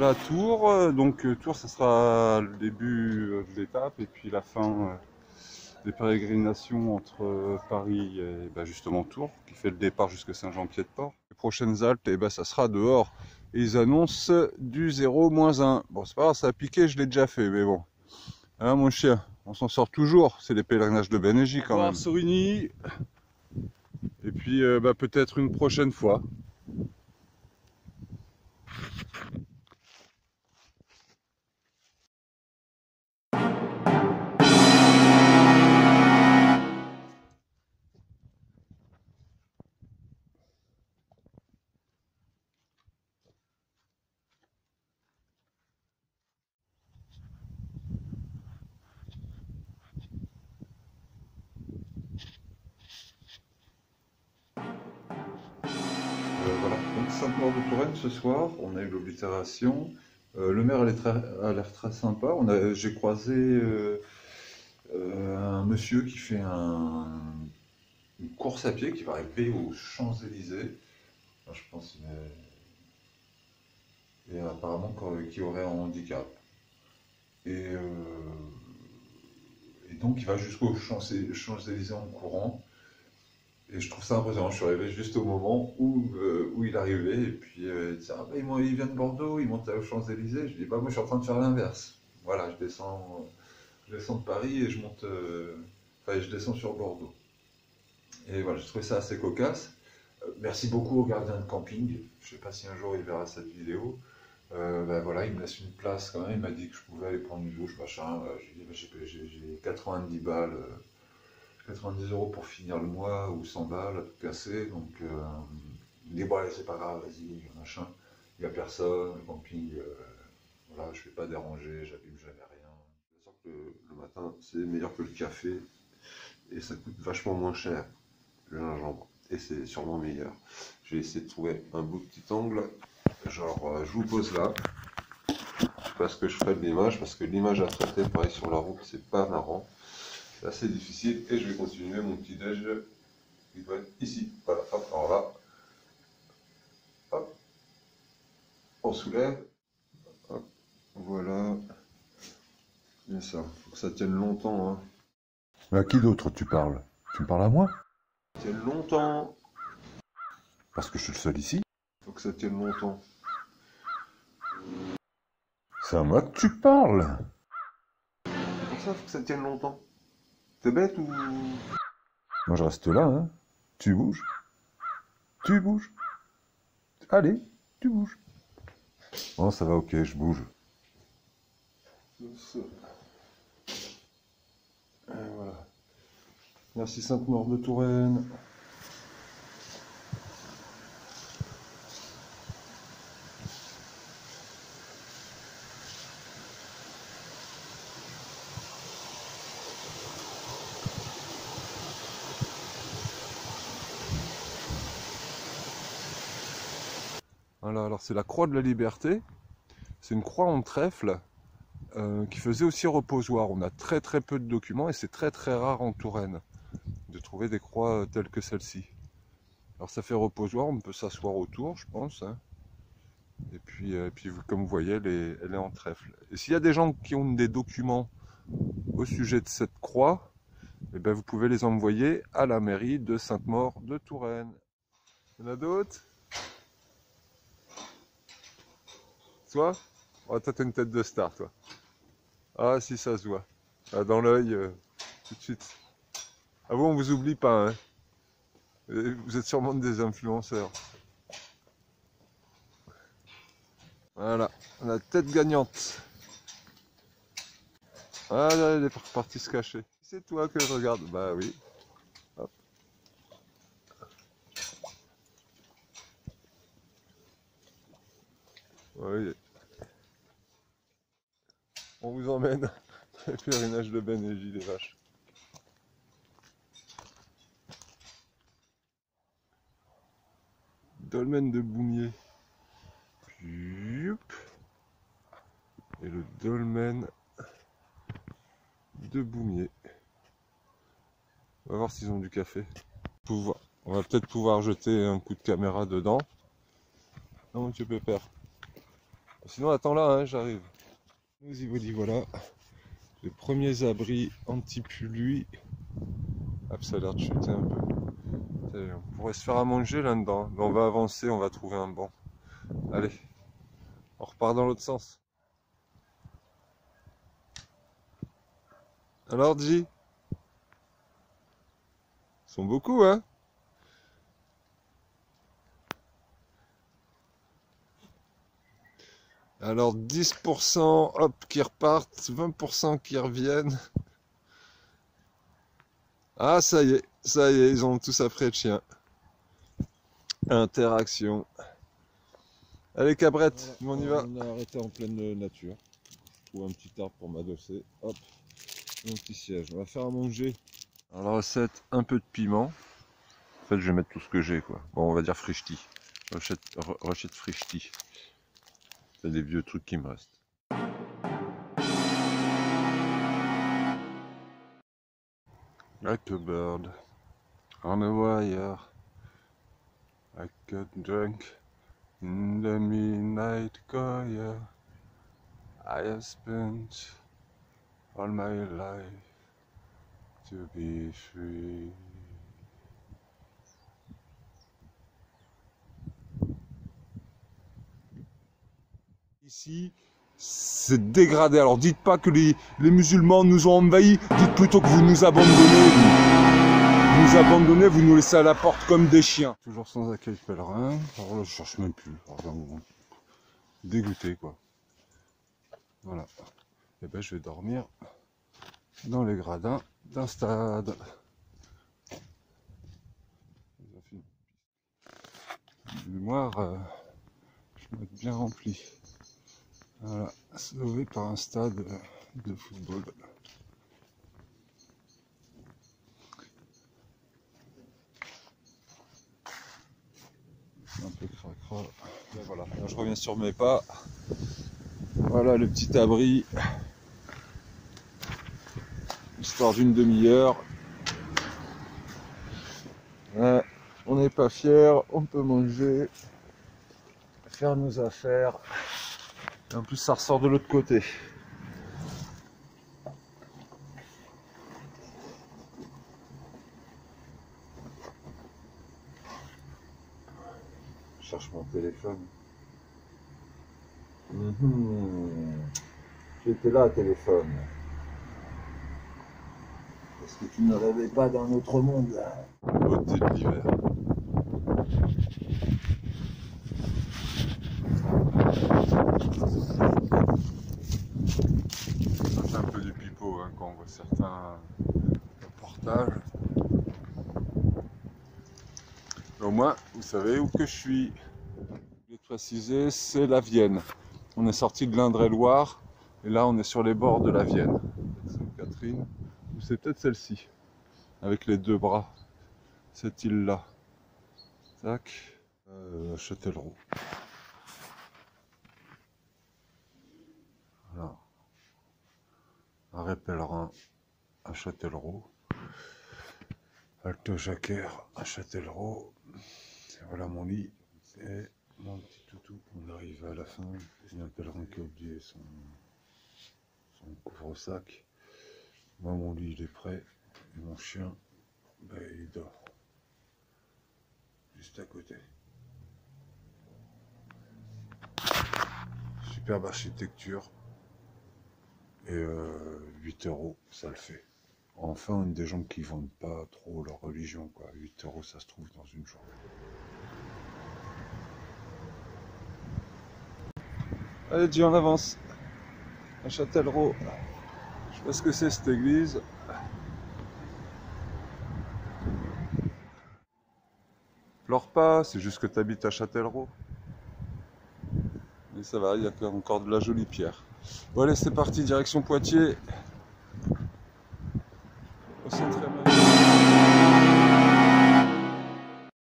Voilà Tours, donc Tours ça sera le début de l'étape et puis la fin des pérégrinations entre Paris et justement Tours, qui fait le départ jusqu'à Saint-Jean-Pied-de-Port. Les prochaines haltes, ça sera dehors. Et ils annoncent du 0-1. Bon, c'est pas grave, ça a piqué, je l'ai déjà fait, mais bon. Hein, mon chien, on s'en sort toujours. C'est les pèlerinages de Bénégie quand même. Sorigny. Et puis peut-être une prochaine fois. Voilà, donc Sainte-Maure-de-Touraine ce soir, on a eu l'oblitération. Le maire a l'air très sympa. J'ai croisé un monsieur qui fait une course à pied qui va arriver aux Champs-Élysées. Enfin, je pense et apparemment qui aurait un handicap. Et donc il va jusqu'aux Champs-Élysées en courant. Et je trouve ça impressionnant. Je suis arrivé juste au moment où il arrivait. Et puis il dit ah, il vient de Bordeaux, il monte aux Champs-Élysées. Je dis moi je suis en train de faire l'inverse. Voilà, je descends de Paris et je monte. Je descends sur Bordeaux. Et voilà, je trouvais ça assez cocasse. Merci beaucoup au gardien de camping. Je ne sais pas si un jour il verra cette vidéo. Voilà, il me laisse une place quand même. Il m'a dit que je pouvais aller prendre une douche, machin. J'ai 90 balles. 90 € pour finir le mois ou 100 balles à tout casser, donc il me dit bon allez c'est pas grave, vas-y, machin, il n'y a personne, le camping, voilà, je ne vais pas déranger, j'abîme jamais rien. Je sens que le matin c'est meilleur que le café et ça coûte vachement moins cher le gingembre et c'est sûrement meilleur. J'ai essayé de trouver un beau petit angle, genre je vous pose là, je sais pas ce que je ferai de l'image parce que l'image à traiter pareil sur la route c'est pas marrant. C'est assez difficile et je vais continuer mon petit déj. Il doit être ici. Voilà, hop, alors là. Hop. On soulève. Hop. Voilà. Et ça. Faut que ça tienne longtemps. Hein. Mais à qui d'autre tu parles? Tu me parles à moi? Ça tienne longtemps. Parce que je suis le seul ici. Faut que ça tienne longtemps. C'est à moi que tu parles. Pour ça, faut que ça tienne longtemps. T'es bête ou... Moi je reste là, hein. Tu bouges. Tu bouges. Allez, tu bouges. Oh, ça va, ok, je bouge. Voilà. Merci Sainte-Maure-de-Touraine. Voilà, alors c'est la croix de la liberté. C'est une croix en trèfle qui faisait aussi reposoir. On a très très peu de documents et c'est très très rare en Touraine de trouver des croix telles que celle-ci. Alors ça fait reposoir, on peut s'asseoir autour, je pense. Hein. Et puis comme vous voyez, elle est en trèfle. Et s'il y a des gens qui ont des documents au sujet de cette croix, vous pouvez les envoyer à la mairie de Sainte-Maure-de-Touraine. Il y en a d'autres? Toi? Oh, toi, t'as une tête de star, toi. Ah, si, ça se voit. Ah, dans l'œil, tout de suite. Ah bon, on vous oublie pas, hein. Vous êtes sûrement des influenceurs. Voilà, la tête gagnante. Ah, là, elle est partie se cacher. C'est toi que je regarde. Bah oui. Hop. Oui. On vous emmène au pèlerinage de Bénégie, les vaches. Dolmen de Boumier. Et le dolmen de Boumier. On va voir s'ils ont du café. On va peut-être pouvoir jeter un coup de caméra dedans. Non, tu peux faire. Sinon, attends là, hein, j'arrive. Nous y voilà. Les premiers abris anti-pluie. Hop, ça a l'air de chuter un peu. On pourrait se faire à manger là-dedans. Mais on va avancer, on va trouver un banc. Allez, on repart dans l'autre sens. Alors, J? Ils sont beaucoup, hein? Alors 10% hop qui repartent, 20% qui reviennent. Ah ça y est, ils ont tous après le chien. Interaction. Allez cabrette, voilà, on y va. On a arrêté en pleine nature. Je trouve un petit arbre pour m'adosser. Hop, mon petit siège. On va faire à manger. Alors la recette, un peu de piment. En fait je vais mettre tout ce que j'ai quoi. Bon on va dire frichti. Recette frichti. C'est des vieux trucs qui me restent. Like a bird on a wire, I got drunk in the midnight choir. I have spent all my life to be free. Ici, c'est dégradé. Alors dites pas que les musulmans nous ont envahis, dites plutôt que vous nous abandonnez. Vous nous abandonnez, vous nous laissez à la porte comme des chiens. Toujours sans accueil pèlerin. Alors là, je cherche même plus. Alors, dégoûté quoi. Voilà. Et ben je vais dormir dans les gradins d'un stade. La mémoire, je vais être bien rempli. Voilà, sauvé par un stade de football. Un peu cracra. Voilà, alors je reviens sur mes pas. Voilà le petit abri. Histoire d'une demi-heure. Ouais, on n'est pas fiers, on peut manger, faire nos affaires. Et en plus ça ressort de l'autre côté. Je cherche mon téléphone. J'étais là, téléphone. Est-ce que tu ne rêvais pas d'un autre monde? Beauté de l'hiver. C'est un peu du pipeau hein, quand on voit certains reportages. Mais au moins, vous savez où que je suis. Je vais préciser, c'est la Vienne. On est sorti de l'Indre-et-Loire et là on est sur les bords de la Vienne. Sainte-Catherine, ou c'est peut-être celle-ci, avec les deux bras, cette île-là. Tac, Châtellerault. Voilà. Arrêt pèlerin à Châtellerault. Alto Jacquer à Châtellerault. Et voilà mon lit. Et mon petit toutou. On arrive à la fin. Il y a un pèlerin qui a oublié son couvre-sac. Moi mon lit il est prêt. Et mon chien, ben, il dort. Juste à côté. Superbe architecture. Et 8 €, ça le fait. Enfin, des gens qui vendent pas trop leur religion, quoi. 8 € ça se trouve dans une journée. Allez, Dieu, on avance. À Châtellerault. Je sais pas ce que c'est cette église. Pleure pas, c'est juste que tu habites à Châtellerault. Mais ça va, il y a encore de la jolie pierre. Bon allez, c'est parti, direction Poitiers.